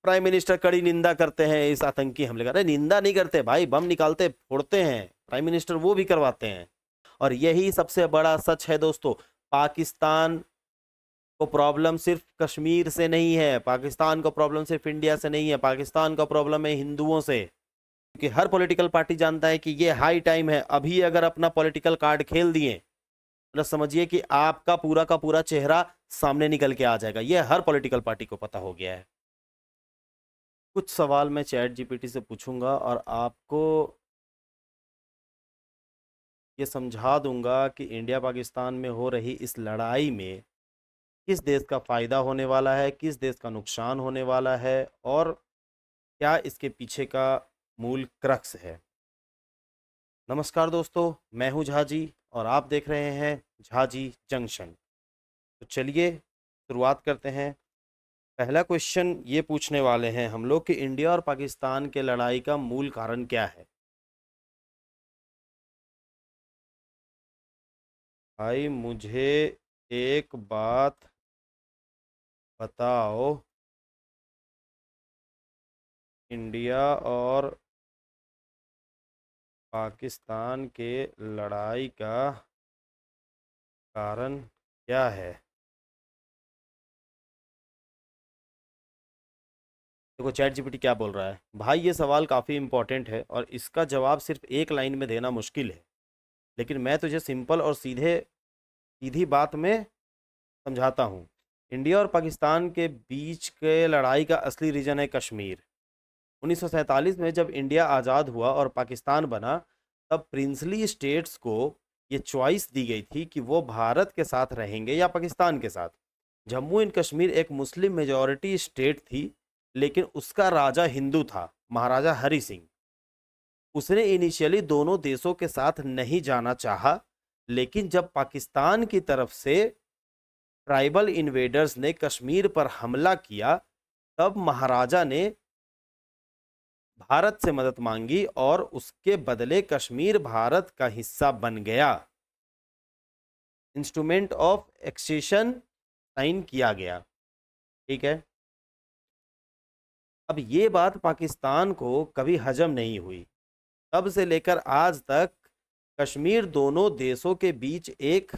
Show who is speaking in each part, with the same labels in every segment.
Speaker 1: Prime minister कड़ी निंदा करते हैं इस आतंकी हमले का। अरे निंदा नहीं करते भाई, बम निकालते फोड़ते हैं, प्राइम मिनिस्टर वो भी करवाते हैं। और यही सबसे बड़ा सच है दोस्तों, पाकिस्तान को प्रॉब्लम सिर्फ कश्मीर से नहीं है, पाकिस्तान को प्रॉब्लम सिर्फ इंडिया से नहीं है, पाकिस्तान का प्रॉब्लम है हिंदुओं से। क्योंकि हर पॉलिटिकल पार्टी जानता है कि ये हाई टाइम है, अभी अगर अपना पॉलिटिकल कार्ड खेल दिए मतलब समझिए कि आपका पूरा का पूरा चेहरा सामने निकल के आ जाएगा। ये हर पॉलिटिकल पार्टी को पता हो गया है। कुछ सवाल मैं चैट जीपीटी से पूछूंगा और आपको ये समझा दूंगा कि इंडिया पाकिस्तान में हो रही इस लड़ाई में किस देश का फ़ायदा होने वाला है, किस देश का नुकसान होने वाला है और क्या इसके पीछे का मूल क्रक्स है। नमस्कार दोस्तों, मैं हूं झा जी और आप देख रहे हैं झा जी जंक्शन। तो चलिए शुरुआत करते हैं। पहला क्वेश्चन ये पूछने वाले हैं हम लोग कि इंडिया और पाकिस्तान के लड़ाई का मूल कारण क्या है। भाई मुझे एक बात बताओ, इंडिया और पाकिस्तान के लड़ाई का कारण क्या है। देखो चैट जीपीटी क्या बोल रहा है। भाई ये सवाल काफ़ी इंपॉर्टेंट है और इसका जवाब सिर्फ एक लाइन में देना मुश्किल है, लेकिन मैं तुझे सिंपल और सीधी बात में समझाता हूँ। इंडिया और पाकिस्तान के बीच के लड़ाई का असली रीजन है कश्मीर। 1947 में जब इंडिया आज़ाद हुआ और पाकिस्तान बना, तब प्रिंसली स्टेट्स को ये चॉइस दी गई थी कि वो भारत के साथ रहेंगे या पाकिस्तान के साथ। जम्मू एंड कश्मीर एक मुस्लिम मेजॉरिटी स्टेट थी, लेकिन उसका राजा हिंदू था, महाराजा हरि सिंह। उसने इनिशियली दोनों देशों के साथ नहीं जाना चाहा, लेकिन जब पाकिस्तान की तरफ से ट्राइबल इन्वेडर्स ने कश्मीर पर हमला किया, तब महाराजा ने भारत से मदद मांगी और उसके बदले कश्मीर भारत का हिस्सा बन गया। इंस्ट्रूमेंट ऑफ एक्सेशन साइन किया गया। ठीक है, अब ये बात पाकिस्तान को कभी हजम नहीं हुई। तब से लेकर आज तक कश्मीर दोनों देशों के बीच एक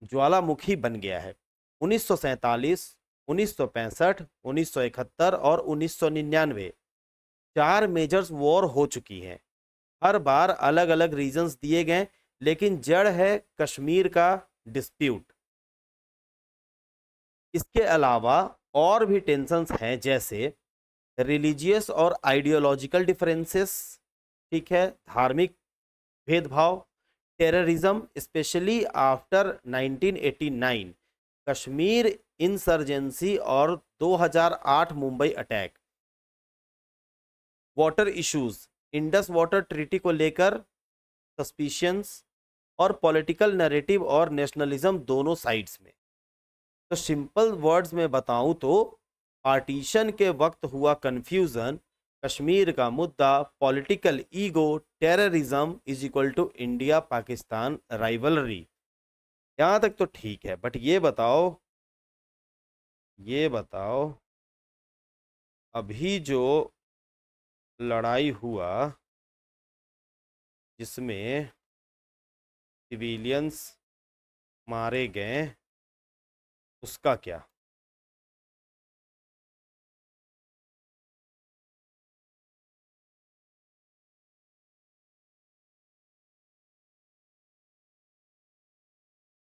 Speaker 1: ज्वालामुखी बन गया है। 1947, 1965, 1971 और 1999 4 मेजर्स वॉर हो चुकी हैं। हर बार अलग अलग रीजंस दिए गए, लेकिन जड़ है कश्मीर का डिस्प्यूट। इसके अलावा और भी टेंशन्स हैं, जैसे रिलीजियस और आइडियोलॉजिकल डिफरेंसेस, ठीक है, धार्मिक भेदभाव, terrorism specially after 1989, Kashmir insurgency और 2008 Mumbai attack, water issues, Indus water treaty को लेकर सस्पिशंस और पॉलिटिकल नैरेटिव और नेशनलिज्म दोनों साइड्स में। तो सिंपल वर्ड्स में बताऊं तो पार्टीशन के वक्त हुआ कंफ्यूजन, कश्मीर का मुद्दा, political ego, terrorism is equal to India Pakistan rivalry. यहाँ तक तो ठीक है, बट ये बताओ अभी जो लड़ाई हुआ जिसमें सिविलियंस मारे गए, उसका क्या।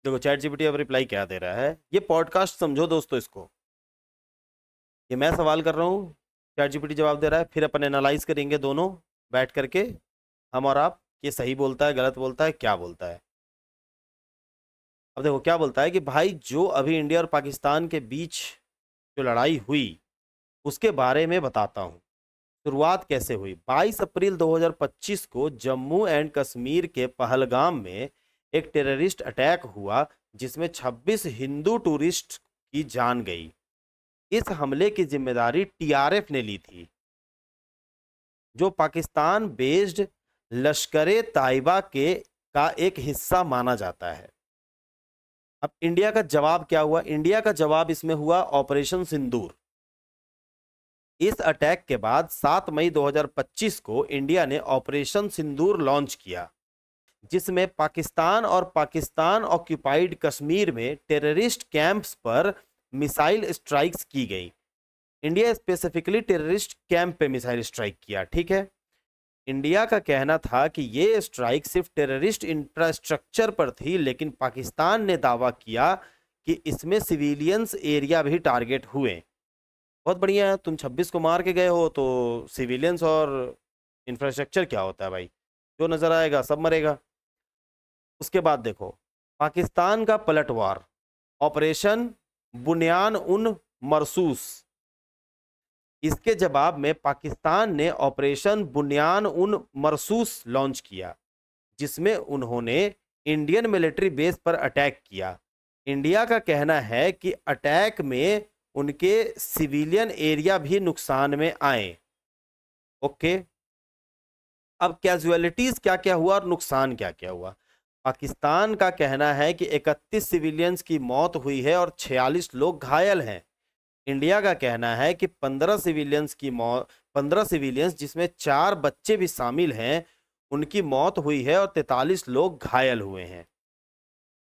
Speaker 1: देखो चैट जीपीटी अब रिप्लाई क्या दे रहा है। ये पॉडकास्ट समझो दोस्तों इसको, ये मैं सवाल कर रहा हूँ, चैट जीपीटी जवाब दे रहा है, फिर अपन एनालाइज करेंगे दोनों बैठ करके, हम और आप, ये सही बोलता है गलत बोलता है क्या बोलता है। अब देखो क्या बोलता है कि भाई जो अभी इंडिया और पाकिस्तान के बीच जो लड़ाई हुई उसके बारे में बताता हूँ। शुरुआत कैसे हुई। 22 अप्रैल 2025 को जम्मू एंड कश्मीर के पहलगाम में एक टेररिस्ट अटैक हुआ, जिसमें 26 हिंदू टूरिस्ट की जान गई। इस हमले की जिम्मेदारी टीआरएफ ने ली थी, जो पाकिस्तान बेस्ड लश्कर ताइबा का एक हिस्सा माना जाता है। अब इंडिया का जवाब क्या हुआ। इंडिया का जवाब इसमें हुआ ऑपरेशन सिंदूर। इस अटैक के बाद 7 मई 2025 को इंडिया ने ऑपरेशन सिंदूर लॉन्च किया, जिसमें पाकिस्तान और पाकिस्तान ऑक्यूपाइड कश्मीर में टेररिस्ट कैंप्स पर मिसाइल स्ट्राइक्स की गई। इंडिया स्पेसिफिकली टेररिस्ट कैंप पे मिसाइल स्ट्राइक किया, ठीक है। इंडिया का कहना था कि ये स्ट्राइक सिर्फ टेररिस्ट इंफ्रास्ट्रक्चर पर थी, लेकिन पाकिस्तान ने दावा किया कि इसमें सिविलियंस एरिया भी टारगेट हुए। बहुत बढ़िया है, तुम 26 को मार के गए हो तो सिविलियंस और इंफ्रास्ट्रक्चर क्या होता है भाई, जो नजर आएगा सब मरेगा। उसके बाद देखो पाकिस्तान का पलटवार, ऑपरेशन बुनियान उन मरसूस। इसके जवाब में पाकिस्तान ने ऑपरेशन बुनियान उन मरसूस लॉन्च किया, जिसमें उन्होंने इंडियन मिलिट्री बेस पर अटैक किया। इंडिया का कहना है कि अटैक में उनके सिविलियन एरिया भी नुकसान में आए। ओके, अब कैजुअलिटीज क्या क्या हुआ और नुकसान क्या क्या हुआ। पाकिस्तान का कहना है कि 31 सिविलियंस की मौत हुई है और 46 लोग घायल हैं। इंडिया का कहना है कि 15 सिविलियंस जिसमें 4 बच्चे भी शामिल हैं, उनकी मौत हुई है और 43 लोग घायल हुए हैं।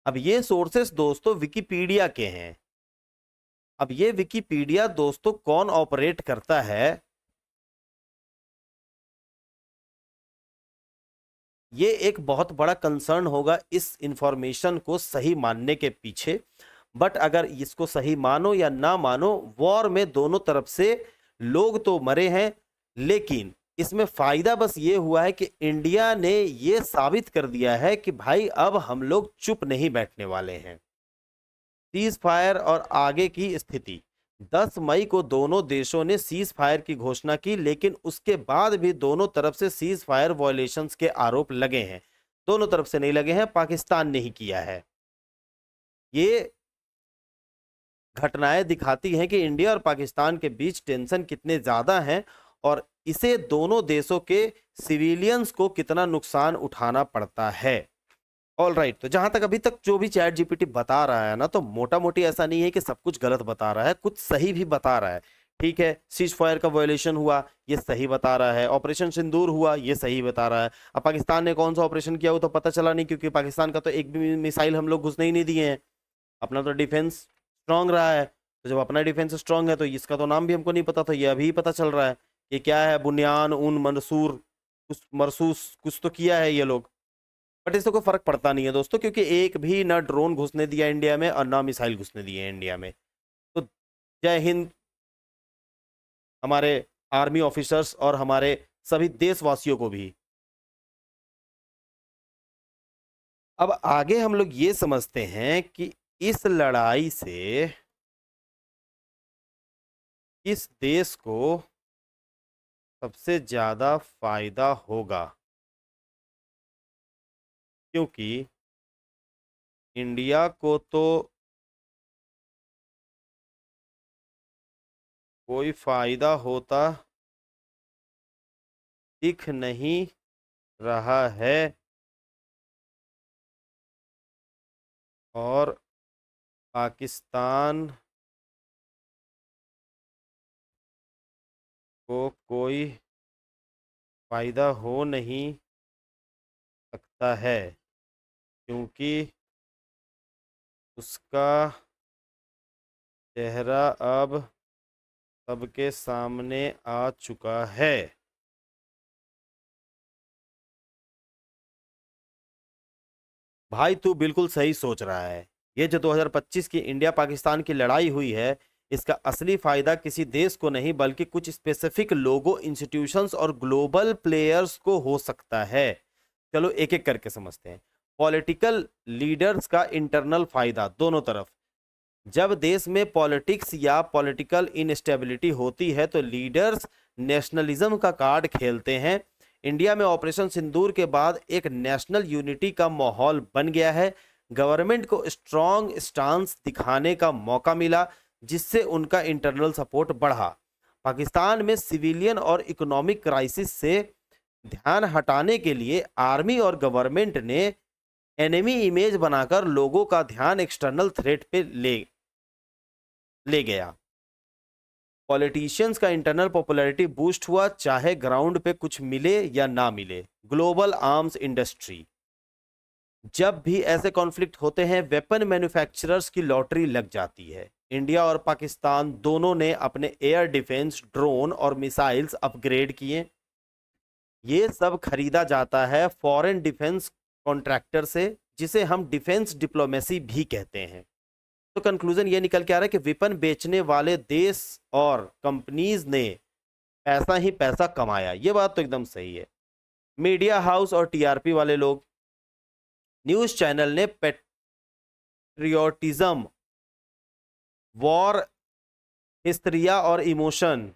Speaker 1: अब ये सोर्सेस दोस्तों विकिपीडिया के हैं। अब ये विकिपीडिया दोस्तों कौन ऑपरेट करता है, ये एक बहुत बड़ा कंसर्न होगा इस इंफॉर्मेशन को सही मानने के पीछे। बट अगर इसको सही मानो या ना मानो, वॉर में दोनों तरफ से लोग तो मरे हैं, लेकिन इसमें फायदा बस ये हुआ है कि इंडिया ने ये साबित कर दिया है कि भाई अब हम लोग चुप नहीं बैठने वाले हैं। सीज फायर और आगे की स्थिति, 10 मई को दोनों देशों ने सीज फायर की घोषणा की, लेकिन उसके बाद भी दोनों तरफ से सीज फायर वायलेशंस के आरोप लगे हैं। दोनों तरफ से नहीं लगे हैं, पाकिस्तान ने ही किया है। ये घटनाएं दिखाती हैं कि इंडिया और पाकिस्तान के बीच टेंशन कितने ज्यादा हैं और इसे दोनों देशों के सिविलियंस को कितना नुकसान उठाना पड़ता है। ऑल राइट, तो जहां तक अभी तक जो भी चैट जीपीटी बता रहा है ना, तो मोटा मोटी ऐसा नहीं है कि सब कुछ गलत बता रहा है, कुछ सही भी बता रहा है। ठीक है, सीज फायर का वायलेशन हुआ, ये सही बता रहा है। ऑपरेशन सिंदूर हुआ, ये सही बता रहा है। अब पाकिस्तान ने कौन सा ऑपरेशन किया वो तो पता चला नहीं, क्योंकि पाकिस्तान का तो एक भी मिसाइल हम लोग घुसने ही नहीं दिए हैं। अपना तो डिफेंस स्ट्रांग रहा है, तो जब अपना डिफेंस स्ट्रांग है तो इसका तो नाम भी हमको नहीं पता था, ये अभी पता चल रहा है कि क्या है, बुनियान उन मंसूर कुछ मरसूस कुछ तो किया है ये लोग। बट इससे कोई फर्क पड़ता नहीं है दोस्तों, क्योंकि एक भी ना ड्रोन घुसने दिया इंडिया में और ना मिसाइल घुसने दिए इंडिया में। तो जय हिंद हमारे आर्मी ऑफिसर्स और हमारे सभी देशवासियों को भी। अब आगे हम लोग ये समझते हैं कि इस लड़ाई से किस देश को सबसे ज्यादा फायदा होगा, क्योंकि इंडिया को तो कोई फायदा होता दिख नहीं रहा है और पाकिस्तान को कोई फायदा हो नहीं सकता है, क्योंकि उसका चेहरा अब सबके सामने आ चुका है। भाई तू बिल्कुल सही सोच रहा है। ये जो 2025 की इंडिया पाकिस्तान की लड़ाई हुई है, इसका असली फायदा किसी देश को नहीं बल्कि कुछ स्पेसिफिक लोगों, इंस्टीट्यूशंस और ग्लोबल प्लेयर्स को हो सकता है। चलो एक एक करके समझते हैं। पॉलिटिकल लीडर्स का इंटरनल फायदा दोनों तरफ। जब देश में पॉलिटिक्स या पॉलिटिकल इनस्टेबिलिटी होती है तो लीडर्स नेशनलिज्म का कार्ड खेलते हैं। इंडिया में ऑपरेशन सिंदूर के बाद एक नेशनल यूनिटी का माहौल बन गया है। गवर्नमेंट को स्ट्रॉन्ग स्टांस दिखाने का मौका मिला, जिससे उनका इंटरनल सपोर्ट बढ़ा। पाकिस्तान में सिविलियन और इकोनॉमिक क्राइसिस से ध्यान हटाने के लिए आर्मी और गवर्नमेंट ने एनिमी इमेज बनाकर लोगों का ध्यान एक्सटर्नल थ्रेट पे ले गया। पॉलिटिशियंस का इंटरनल पॉपुलैरिटी बूस्ट हुआ, चाहे ग्राउंड पे कुछ मिले या ना मिले। ग्लोबल आर्म्स इंडस्ट्री, जब भी ऐसे कॉन्फ्लिक्ट होते हैं वेपन मैन्युफैक्चरर्स की लॉटरी लग जाती है। इंडिया और पाकिस्तान दोनों ने अपने एयर डिफेंस, ड्रोन और मिसाइल्स अपग्रेड किए। ये सब खरीदा जाता है फॉरेन डिफेंस कॉन्ट्रैक्टर से, जिसे हम डिफेंस डिप्लोमेसी भी कहते हैं। तो कंक्लूजन ये निकल के आ रहा है कि वेपन बेचने वाले देश और कंपनीज ने पैसा ही पैसा कमाया। ये बात तो एकदम सही है। मीडिया हाउस और टीआरपी वाले लोग, न्यूज चैनल ने पेट्रियोटिज्म, वॉर हिस्ट्रिया और इमोशन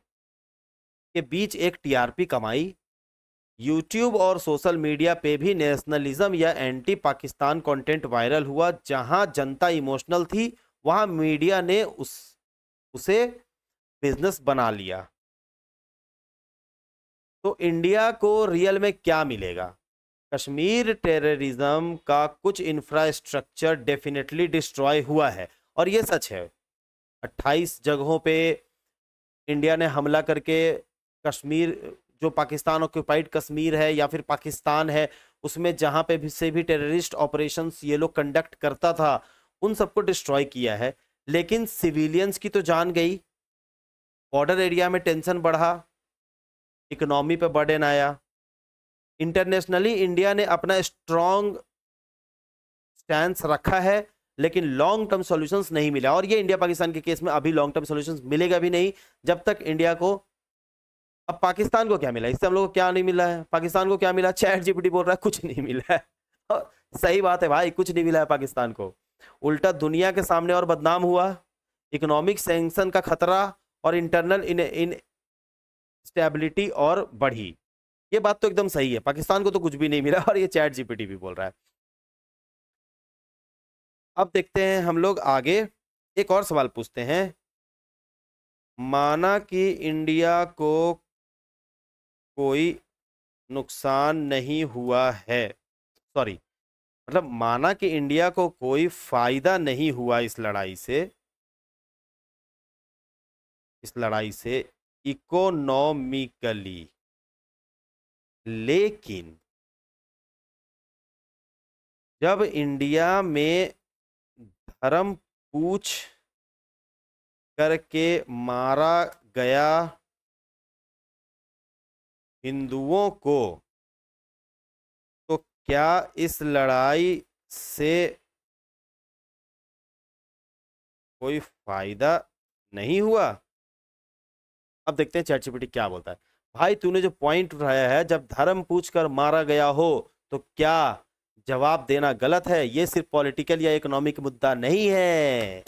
Speaker 1: के बीच एक टीआरपी कमाई। यूट्यूब और सोशल मीडिया पे भी नेशनलिज्म या एंटी पाकिस्तान कंटेंट वायरल हुआ। जहां जनता इमोशनल थी वहां मीडिया ने उसे बिजनेस बना लिया। तो इंडिया को रियल में क्या मिलेगा? कश्मीर टेररिज्म का कुछ इंफ्रास्ट्रक्चर डेफिनेटली डिस्ट्रॉय हुआ है, और ये सच है। 28 जगहों पे इंडिया ने हमला करके कश्मीर, जो पाकिस्तान ऑक्यूपाइड कश्मीर है या फिर पाकिस्तान है, उसमें जहां पे भी से भी टेररिस्ट ऑपरेशंस ये लोग कंडक्ट करता था, उन सबको डिस्ट्रॉय किया है। लेकिन सिविलियंस की तो जान गई, बॉर्डर एरिया में टेंशन बढ़ा, इकोनॉमी पे बर्डन आया। इंटरनेशनली इंडिया ने अपना स्ट्रॉन्ग स्टैंड रखा है, लेकिन लॉन्ग टर्म सॉल्यूशंस नहीं मिला। और ये इंडिया पाकिस्तान के केस में अभी लॉन्ग टर्म सॉल्यूशंस मिलेगा भी नहीं जब तक इंडिया को। अब पाकिस्तान को क्या मिला इससे? हम लोग को क्या नहीं मिला है? पाकिस्तान को क्या मिला? चैट जीपीटी बोल रहा है कुछ नहीं मिला है। और सही बात है भाई, कुछ नहीं मिला है पाकिस्तान को। उल्टा दुनिया के सामने और बदनाम हुआ, इकोनॉमिक सैंक्शन का खतरा और इंटरनल इन स्टेबिलिटी और बढ़ी। ये बात तो एकदम सही है, पाकिस्तान को तो कुछ भी नहीं मिला, और ये चैट जीपीटी भी बोल रहा है। अब देखते हैं हम लोग आगे, एक और सवाल पूछते हैं। माना कि इंडिया को कोई नुकसान नहीं हुआ है, सॉरी, मतलब माना कि इंडिया को कोई फायदा नहीं हुआ इस लड़ाई से इकोनॉमिकली, लेकिन जब इंडिया में धर्म पूछ करके मारा गया हिंदुओं को, तो क्या इस लड़ाई से कोई फायदा नहीं हुआ? अब देखते हैं चैट जीपीटी क्या बोलता है। भाई तूने जो पॉइंट उठाया है, जब धर्म पूछकर मारा गया हो तो क्या जवाब देना गलत है? ये सिर्फ पॉलिटिकल या इकोनॉमिक मुद्दा नहीं है,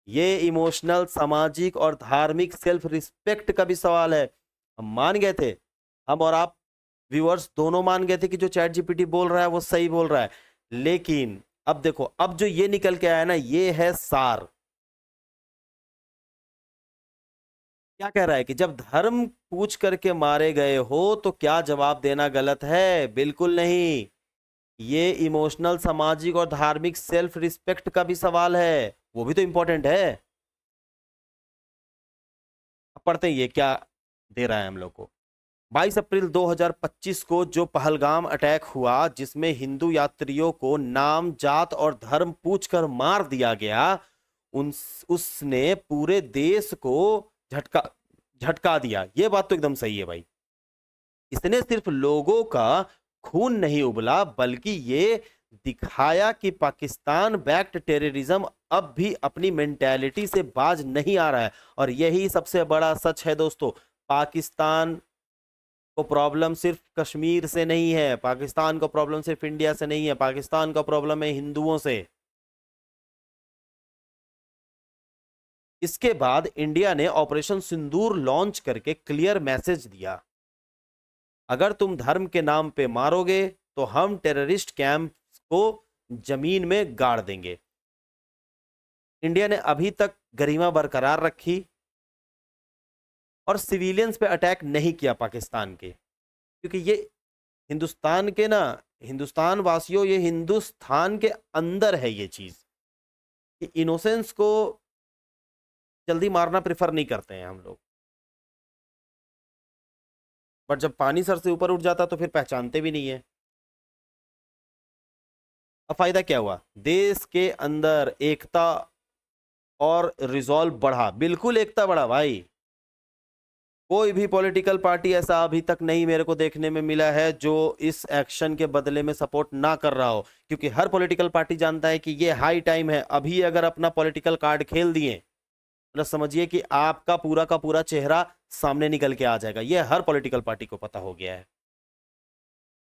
Speaker 1: ये इमोशनल, सामाजिक और धार्मिक सेल्फ रिस्पेक्ट का भी सवाल है। हम मान गए थे, हम और आप व्यूअर्स दोनों मान गए थे कि जो चैट जीपीटी बोल रहा है वो सही बोल रहा है। लेकिन अब देखो, अब जो ये निकल के आया ना, ये है सार। क्या कह रहा है कि जब धर्म पूछ करके मारे गए हो तो क्या जवाब देना गलत है? बिल्कुल नहीं। ये इमोशनल, सामाजिक और धार्मिक सेल्फ रिस्पेक्ट का भी सवाल है, वो भी तो इंपॉर्टेंट है। अब पढ़ते हैं ये क्या दे रहा है हम लोग को। 22 अप्रैल 2025 को जो पहलगाम अटैक हुआ, जिसमें हिंदू यात्रियों को नाम, जात और धर्म पूछकर मार दिया गया, उसने पूरे देश को झटका दिया। ये बात तो एकदम सही है भाई। इसने सिर्फ लोगों का खून नहीं उबला, बल्कि ये दिखाया कि पाकिस्तान बैक्ड टेररिज्म अब भी अपनी मेंटेलिटी से बाज नहीं आ रहा है। और यही सबसे बड़ा सच है दोस्तों। पाकिस्तान को प्रॉब्लम सिर्फ कश्मीर से नहीं है, पाकिस्तान को प्रॉब्लम सिर्फ इंडिया से नहीं है, पाकिस्तान का प्रॉब्लम है हिंदुओं से। इसके बाद इंडिया ने ऑपरेशन सिंदूर लॉन्च करके क्लियर मैसेज दिया, अगर तुम धर्म के नाम पे मारोगे तो हम टेररिस्ट कैंप को जमीन में गाड़ देंगे। इंडिया ने अभी तक गरिमा बरकरार रखी और सिविलियंस पे अटैक नहीं किया पाकिस्तान के, क्योंकि ये हिंदुस्तान के ना, हिंदुस्तान वासियों, ये हिंदुस्तान के अंदर है ये चीज कि इनोसेंस को जल्दी मारना प्रेफर नहीं करते हैं हम लोग। पर जब पानी सर से ऊपर उठ जाता तो फिर पहचानते भी नहीं है। अब फायदा क्या हुआ? देश के अंदर एकता और रिजॉल्व बढ़ा, बिल्कुल एकता बढ़ा भाई। कोई भी पॉलिटिकल पार्टी ऐसा अभी तक नहीं मेरे को देखने में मिला है जो इस एक्शन के बदले में सपोर्ट ना कर रहा हो, क्योंकि हर पॉलिटिकल पार्टी जानता है कि ये हाई टाइम है। अभी अगर अपना पॉलिटिकल कार्ड खेल दिए मतलब समझिए कि आपका पूरा का पूरा चेहरा सामने निकल के आ जाएगा। ये हर पॉलिटिकल पार्टी को पता हो गया है।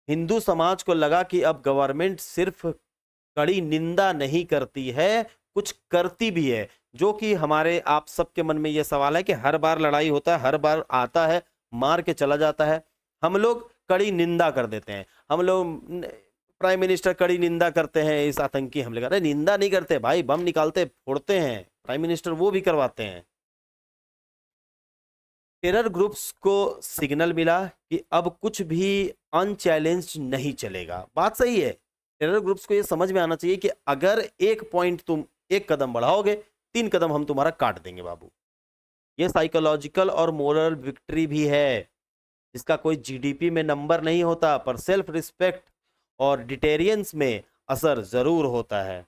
Speaker 1: हिंदू समाज को लगा कि अब गवर्नमेंट सिर्फ कड़ी निंदा नहीं करती है, कुछ करती भी है, जो कि हमारे आप सबके मन में यह सवाल है कि हर बार लड़ाई होता है, हर बार आता है, मार के चला जाता है, हम लोग कड़ी निंदा कर देते हैं। हम लोग प्राइम मिनिस्टर कड़ी निंदा करते हैं इस आतंकी हमले का। अरे निंदा नहीं करते भाई, बम निकालते फोड़ते हैं प्राइम मिनिस्टर, वो भी करवाते हैं। टेरर ग्रुप्स को सिग्नल मिला कि अब कुछ भी अनचैलेंज्ड नहीं चलेगा। बात सही है, टेरर ग्रुप्स को ये समझ में आना चाहिए कि अगर एक पॉइंट तुम एक कदम बढ़ाओगे, 3 कदम हम तुम्हारा काट देंगे बाबू। ये साइकोलॉजिकल और मोरल विक्ट्री भी है, जिसका कोई जीडीपी में नंबर नहीं होता, पर सेल्फ रिस्पेक्ट और डिटेरियंस में असर जरूर होता है।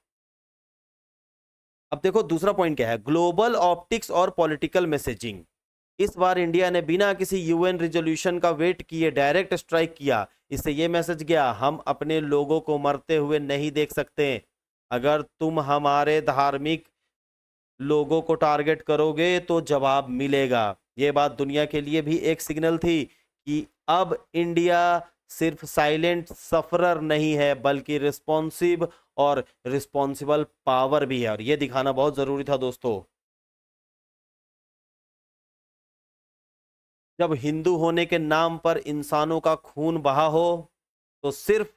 Speaker 1: अब देखो दूसरा पॉइंट क्या है, ग्लोबल ऑप्टिक्स और पॉलिटिकल मैसेजिंग। इस बार इंडिया ने बिना किसी यूएन रिजोल्यूशन का वेट किए डायरेक्ट स्ट्राइक किया। इससे यह मैसेज गया, हम अपने लोगों को मरते हुए नहीं देख सकते। अगर तुम हमारे धार्मिक लोगों को टारगेट करोगे तो जवाब मिलेगा। यह बात दुनिया के लिए भी एक सिग्नल थी कि अब इंडिया सिर्फ साइलेंट सफरर नहीं है, बल्कि रिस्पॉन्सिव और रिस्पॉन्सिबल पावर भी है। और यह दिखाना बहुत जरूरी था दोस्तों। जब हिंदू होने के नाम पर इंसानों का खून बहा हो तो सिर्फ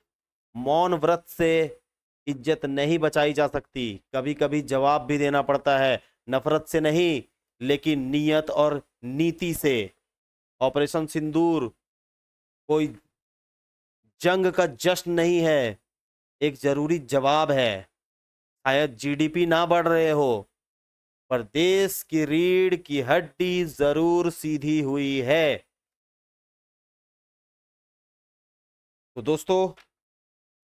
Speaker 1: मौन व्रत से इज्जत नहीं बचाई जा सकती, कभी कभी जवाब भी देना पड़ता है। नफरत से नहीं, लेकिन नियत और नीति से। ऑपरेशन सिंदूर कोई जंग का जश्न नहीं है, एक जरूरी जवाब है। शायद जीडीपी ना बढ़ रहे हो, पर देश की रीढ़ की हड्डी जरूर सीधी हुई है। तो दोस्तों,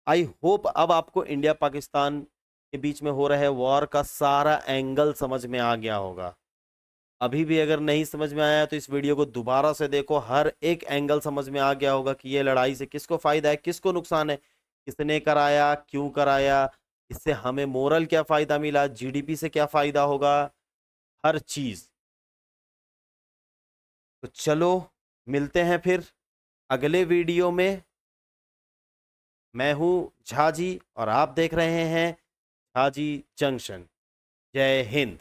Speaker 1: आई होप अब आपको इंडिया पाकिस्तान के बीच में हो रहे वॉर का सारा एंगल समझ में आ गया होगा। अभी भी अगर नहीं समझ में आया तो इस वीडियो को दोबारा से देखो, हर एक एंगल समझ में आ गया होगा कि ये लड़ाई से किसको फायदा है, किसको नुकसान है, किसने कराया, क्यों कराया, इससे हमें मोरल क्या फायदा मिला, जीडीपी से क्या फायदा होगा, हर चीज। तो चलो मिलते हैं फिर अगले वीडियो में। मैं हूं झा जी और आप देख रहे हैं झा जी जंक्शन। जय हिंद।